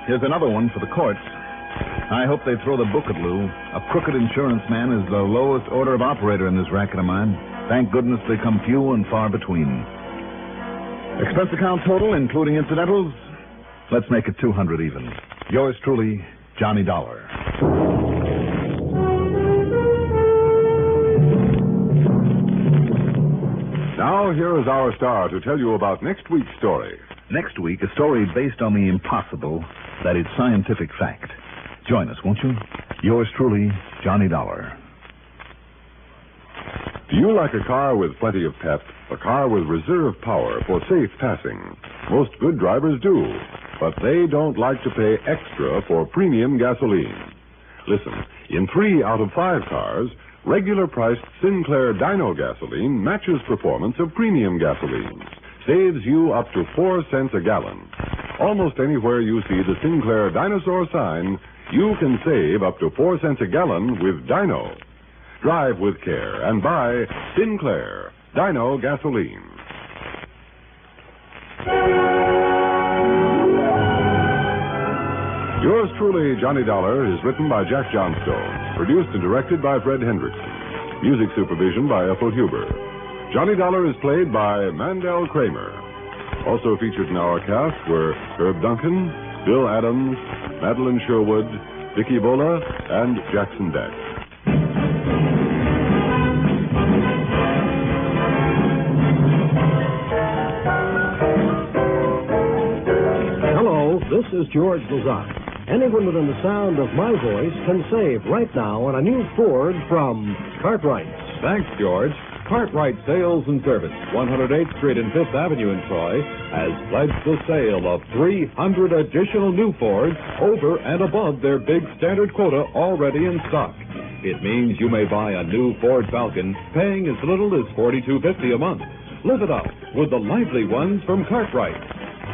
here's another one for the courts. I hope they throw the book at Lou. A crooked insurance man is the lowest order of operator in this racket of mine. Thank goodness they come few and far between. Expense account total, including incidentals, let's make it 200 even. Yours truly, Johnny Dollar. Now, here is our star to tell you about next week's story. Next week, a story based on the impossible that is scientific fact. Join us, won't you? Yours truly, Johnny Dollar. Do you like a car with plenty of pep? A car with reserve power for safe passing? Most good drivers do, but they don't like to pay extra for premium gasoline. Listen, in 3 out of 5 cars, regular-priced Sinclair Dino gasoline matches performance of premium gasolines. Saves you up to 4 cents a gallon. Almost anywhere you see the Sinclair Dinosaur sign, you can save up to 4 cents a gallon with Dino. Drive with care and buy Sinclair Dino gasoline. Yours truly, Johnny Dollar, is written by Jack Johnstone, produced and directed by Fred Hendrickson. Music supervision by Ethel Huber. Johnny Dollar is played by Mandel Kramer. Also featured in our cast were Herb Duncan, Bill Adams, Madeline Sherwood, Vicki Bola, and Jackson Beck. Hello, this is George Lazat. Anyone within the sound of my voice can save right now on a new Ford from Cartwright. Thanks, George. Cartwright Sales and Service, 108th Street and 5th Avenue in Troy, has pledged the sale of 300 additional new Fords over and above their big standard quota already in stock. It means you may buy a new Ford Falcon paying as little as $42.50 a month. Live it up with the lively ones from Cartwright.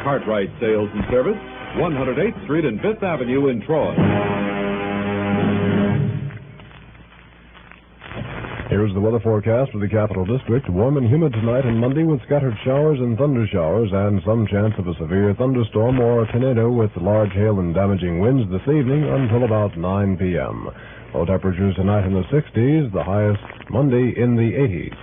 Cartwright Sales and Service, 108th Street and 5th Avenue in Troy. Here's the weather forecast for the Capital District. Warm and humid tonight and Monday with scattered showers and thunder showers and some chance of a severe thunderstorm or a tornado with large hail and damaging winds this evening until about 9 p.m. Low temperatures tonight in the 60s, the highest Monday in the 80s.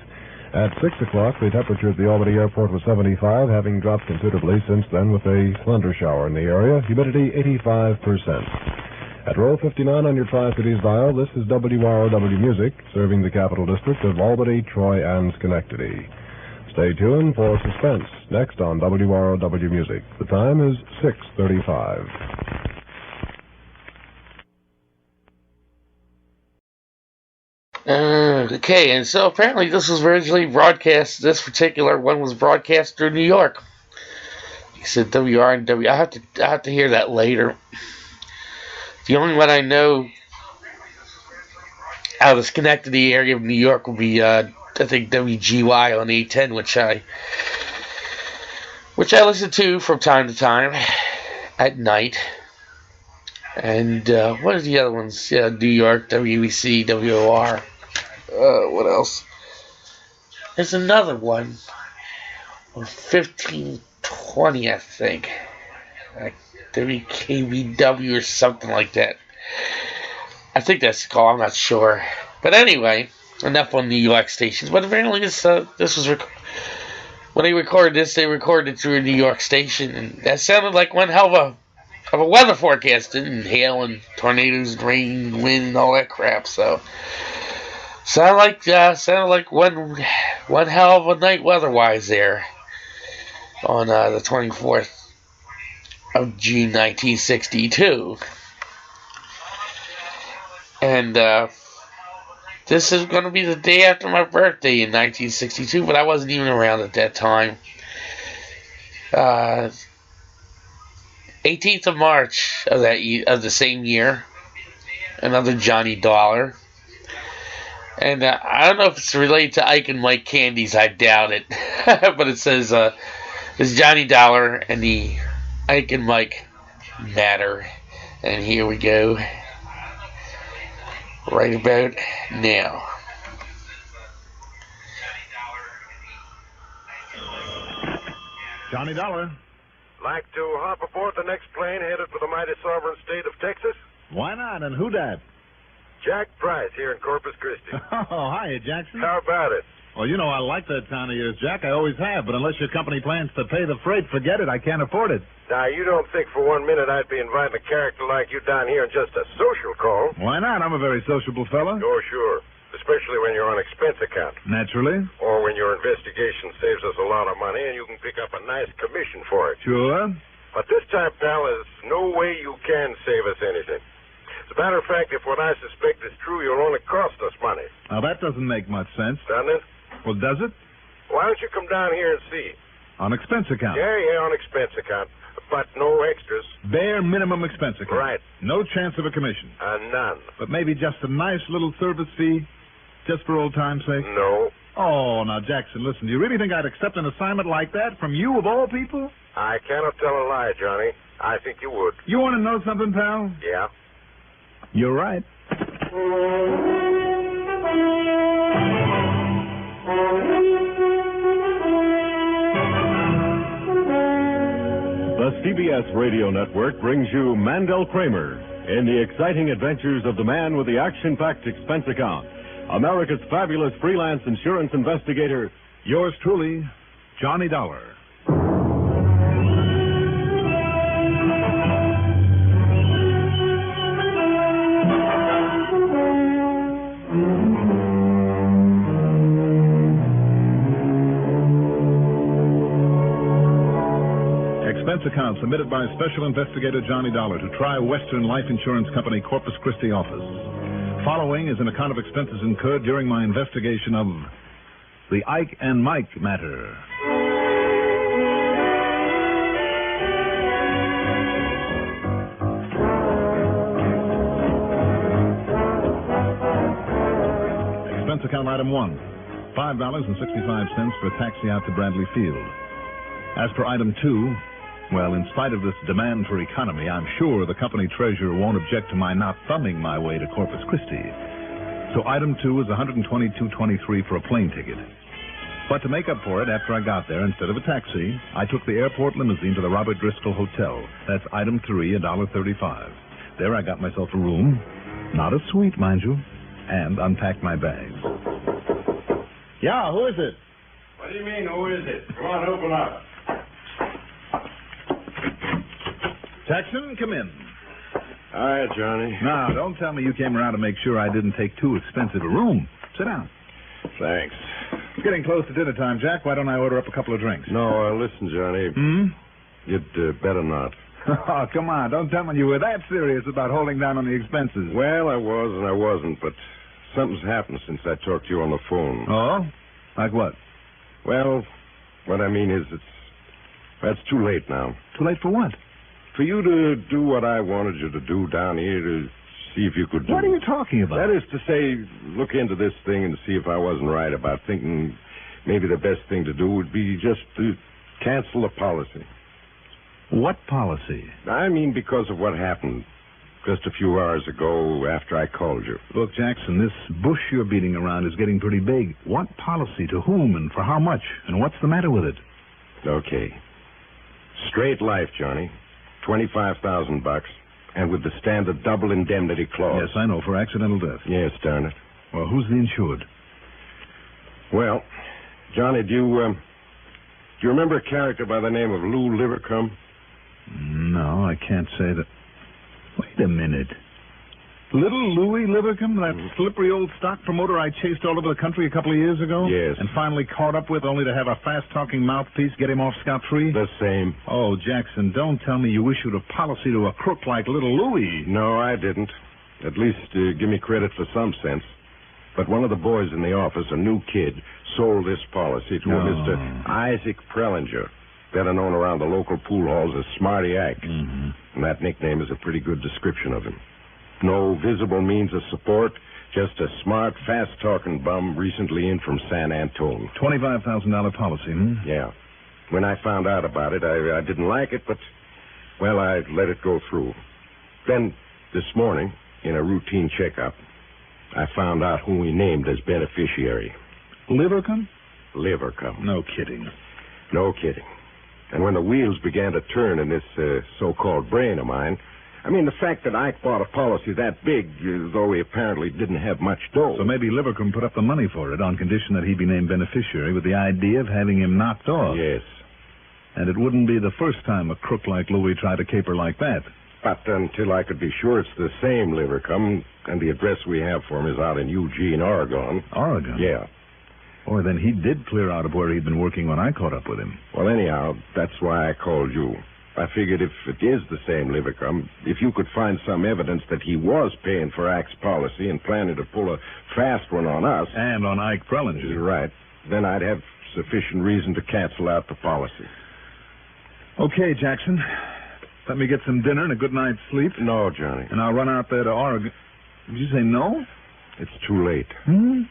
At 6 o'clock, the temperature at the Albany Airport was 75, having dropped considerably since then with a slender shower in the area. Humidity 85%. At row 59 on your Tri-Cities dial, this is WROW Music, serving the Capital District of Albany, Troy, and Schenectady. Stay tuned for Suspense, next on WROW Music. The time is 6:35. Okay, and so apparently this was originally broadcast, this particular one was broadcast through New York. He said WRW. I have to hear that later. The only one I know out of the Schenectady area of New York would be, I think, WGY on 810, which I listen to from time to time at night. And what are the other ones? Yeah, New York, WEC, WOR. What else? There's another one on 1520, I think. WKBW or something like that. I think that's the call. I'm not sure. But anyway, enough on New York stations. But apparently this was when they recorded this, they recorded it through a New York station, and that sounded like one hell of a weather forecast, and hail and tornadoes, and rain, and wind, and all that crap. So sounded like one hell of a night weather-wise there on the 24th. Of June 1962. And this is going to be the day after my birthday in 1962, but I wasn't even around at that time. 18th of March of the same year, another Johnny Dollar. And I don't know if it's related to Ike and Mike Candies, I doubt it. But it says it's Johnny Dollar and the Ike and Mike matter. And here we go. Right about now. Johnny Dollar. Like to hop aboard the next plane headed for the mighty sovereign state of Texas? Why not? And who dat? Jack Price here in Corpus Christi. Oh, hiya, Jackson. How about it? Well, you know I like that town of yours, Jack. I always have. But unless your company plans to pay the freight, forget it. I can't afford it. Now, you don't think for 1 minute I'd be inviting a character like you down here on just a social call? Why not? I'm a very sociable fella. Oh, sure. Especially when you're on expense account. Naturally. Or when your investigation saves us a lot of money and you can pick up a nice commission for it. Sure. But this time, pal, there's no way you can save us anything. As a matter of fact, if what I suspect is true, you'll only cost us money. Now, that doesn't make much sense. Doesn't it? Well, does it? Why don't you come down here and see? On expense account. Yeah, on expense account. But no extras. Bare minimum expense account. Right. No chance of a commission. None. But maybe just a nice little service fee, just for old time's sake? No. Oh, now, Jackson, listen, do you really think I'd accept an assignment like that from you, of all people? I cannot tell a lie, Johnny. I think you would. You want to know something, pal? Yeah. You're right. The CBS Radio Network brings you Mandel Kramer in the exciting adventures of the man with the action-packed expense account, America's fabulous freelance insurance investigator. Yours truly, Johnny Dollar. Expense account submitted by Special Investigator Johnny Dollar to Tri-Western Life Insurance Company, Corpus Christi office. Following is an account of expenses incurred during my investigation of the Ike and Mike matter. Expense account item 1, $5.65 for a taxi out to Bradley Field. As for item 2, well, in spite of this demand for economy, I'm sure the company treasurer won't object to my not thumbing my way to Corpus Christi. So item 2 is $122.23 for a plane ticket. But to make up for it, after I got there, instead of a taxi, I took the airport limousine to the Robert Driscoll Hotel. That's item 3, $1.35. There I got myself a room, not a suite, mind you, and unpacked my bags. Yeah, who is it? What do you mean, who is it? Come on, open up. Jackson, come in. Hi, Johnny. Now, don't tell me you came around to make sure I didn't take too expensive a room. Sit down. Thanks. It's getting close to dinner time, Jack. Why don't I order up a couple of drinks? No, listen, Johnny. You'd better not. Oh, come on. Don't tell me you were that serious about holding down on the expenses. Well, I was and I wasn't, but something's happened since I talked to you on the phone. Oh? Like what? Well, what I mean is that's too late now. Too late for what? For you to do what I wanted you to do down here to see if you could do. What are you talking about? That is to say, look into this thing and see if I wasn't right about thinking maybe the best thing to do would be just to cancel the policy. What policy? I mean because of what happened just a few hours ago after I called you. Look, Jackson, this bush you're beating around is getting pretty big. What policy? To whom and for how much? And what's the matter with it? Okay. Straight life, Johnny. $25,000, and with the standard double indemnity clause. Yes, I know, for accidental death. Yes, darn it. Well, who's the insured? Well, Johnny, do you remember a character by the name of Lou Livercombe? No, I can't say that. Wait a minute. Little Louie Livercombe, that slippery old stock promoter I chased all over the country a couple of years ago? Yes. And finally caught up with only to have a fast-talking mouthpiece get him off scot-free? The same. Oh, Jackson, don't tell me you issued a policy to a crook like Little Louie. No, I didn't. At least give me credit for some sense. But one of the boys in the office, a new kid, sold this policy to a Mr. Isaac Prellinger, better known around the local pool halls as Smarty Axe. Mm-hmm. And that nickname is a pretty good description of him. No visible means of support, just a smart, fast-talking bum recently in from San Antone. $25,000 policy, Yeah. When I found out about it, I didn't like it, but, well, I let it go through. Then, this morning, in a routine checkup, I found out who we named as beneficiary. Livercombe? Livercombe. No kidding. No kidding. And when the wheels began to turn in this so-called brain of mine, I mean, the fact that Ike bought a policy that big, though he apparently didn't have much dough. So maybe Livercombe put up the money for it on condition that he be named beneficiary with the idea of having him knocked off. Yes. And it wouldn't be the first time a crook like Louis tried a caper like that. But until I could be sure it's the same Livercombe, and the address we have for him is out in Eugene, Oregon. Oregon? Yeah. Boy, then he did clear out of where he'd been working when I caught up with him. Well, anyhow, that's why I called you. I figured if it is the same Livercombe, if you could find some evidence that he was paying for Ike's policy and planning to pull a fast one on us... And on Ike Prellinger. You're right. Then I'd have sufficient reason to cancel out the policy. Okay, Jackson. Let me get some dinner and a good night's sleep. No, Johnny. And I'll run out there to Oregon. Did you say no? It's too late. Hmm?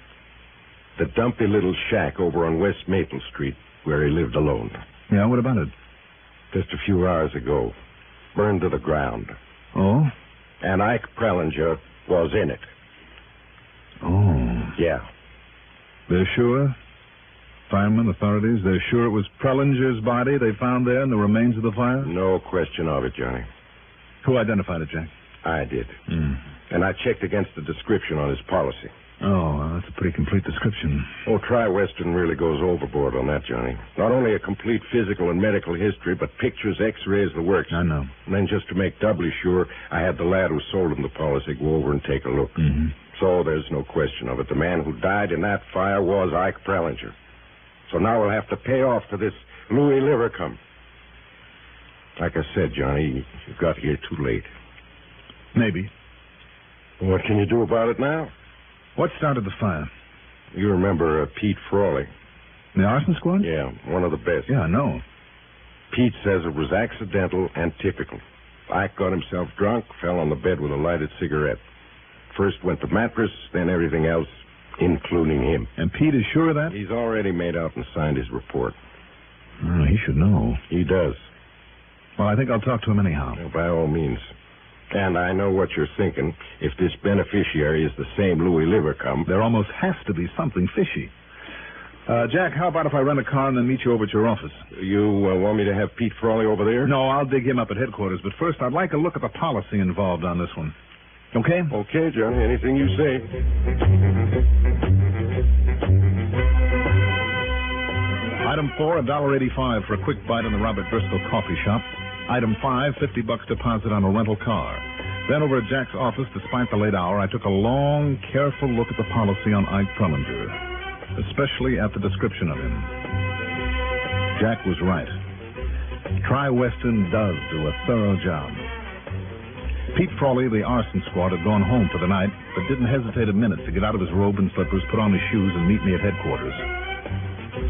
The dumpy little shack over on West Maple Street where he lived alone. Yeah, what about it? Just a few hours ago. Burned to the ground. Oh? And Ike Prellinger was in it. Oh. Yeah. They're sure? Firemen, authorities, they're sure it was Prellinger's body they found there in the remains of the fire? No question of it, Johnny. Who identified it, Jack? I did. Mm. And I checked against the description on his policy. Oh, well, that's a pretty complete description. Oh, Tri-Western really goes overboard on that, Johnny. Not only a complete physical and medical history, but pictures, x-rays, the works. I know. And then just to make doubly sure, I had the lad who sold him the policy go over and take a look. Mm-hmm. So there's no question of it. The man who died in that fire was Ike Prellinger. So now we'll have to pay off to this Louis Livercombe. Like I said, Johnny, you got here too late. Maybe. What can you do about it now? What started the fire? You remember Pete Frawley? The arson squad? Yeah, one of the best. Yeah, I know. Pete says it was accidental and typical. Ike got himself drunk, fell on the bed with a lighted cigarette. First went the mattress, then everything else, including him. And Pete is sure of that? He's already made out and signed his report. Oh, he should know. He does. Well, I think I'll talk to him anyhow. Well, by all means. And I know what you're thinking. If this beneficiary is the same Louis Livercombe... There almost has to be something fishy. Jack, how about if I rent a car and then meet you over at your office? You want me to have Pete Frawley over there? No, I'll dig him up at headquarters. But first, I'd like a look at the policy involved on this one. Okay? Okay, Johnny. Anything you say. Item 4, $1.85 for a quick bite in the Robert Driscoll coffee shop. Item 5, $50 deposit on a rental car. Then over at Jack's office, despite the late hour, I took a long, careful look at the policy on Ike Prellinger, especially at the description of him. Jack was right. Tri-Western does do a thorough job. Pete Frawley, the arson squad, had gone home for the night, but didn't hesitate a minute to get out of his robe and slippers, put on his shoes, and meet me at headquarters.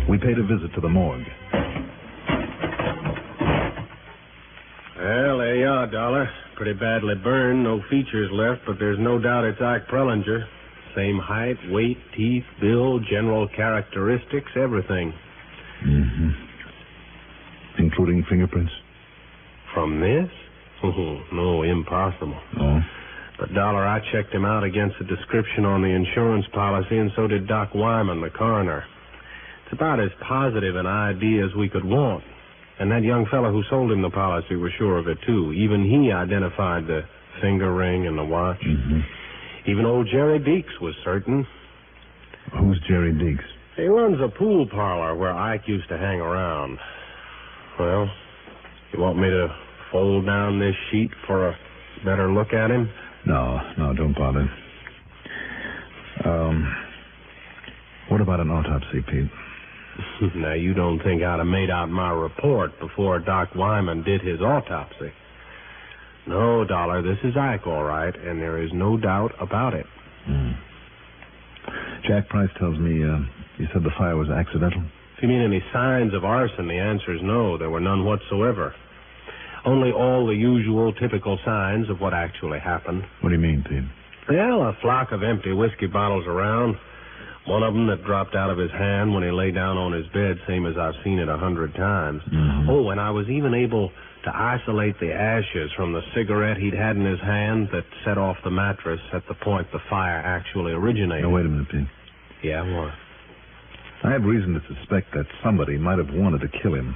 We paid a visit to the morgue. Well, there you are, Dollar. Pretty badly burned, no features left, but there's no doubt it's Ike Prellinger. Same height, weight, teeth, build, general characteristics, everything. Mm-hmm. Including fingerprints? From this? Oh, no, impossible. Oh? But, Dollar, I checked him out against the description on the insurance policy, and so did Doc Wyman, the coroner. It's about as positive an ID as we could want. And that young fellow who sold him the policy was sure of it, too. Even he identified the finger ring and the watch. Mm-hmm. Even old Jerry Deeks was certain. Who's Jerry Deeks? He runs a pool parlor where Ike used to hang around. Well, you want me to fold down this sheet for a better look at him? No, don't bother. What about an autopsy, Pete? Now, you don't think I'd have made out my report before Doc Wyman did his autopsy. No, Dollar, this is Ike, all right, and there is no doubt about it. Jack Price tells me you said the fire was accidental. If you mean any signs of arson, the answer is no. There were none whatsoever. Only all the usual, typical signs of what actually happened. What do you mean, Pete? Well, a flock of empty whiskey bottles around. One of them that dropped out of his hand when he lay down on his bed, same as I've seen it 100 times. Mm-hmm. Oh, and I was even able to isolate the ashes from the cigarette he'd had in his hand that set off the mattress at the point the fire actually originated. Now, wait a minute, Pete. Yeah, what? I have reason to suspect that somebody might have wanted to kill him.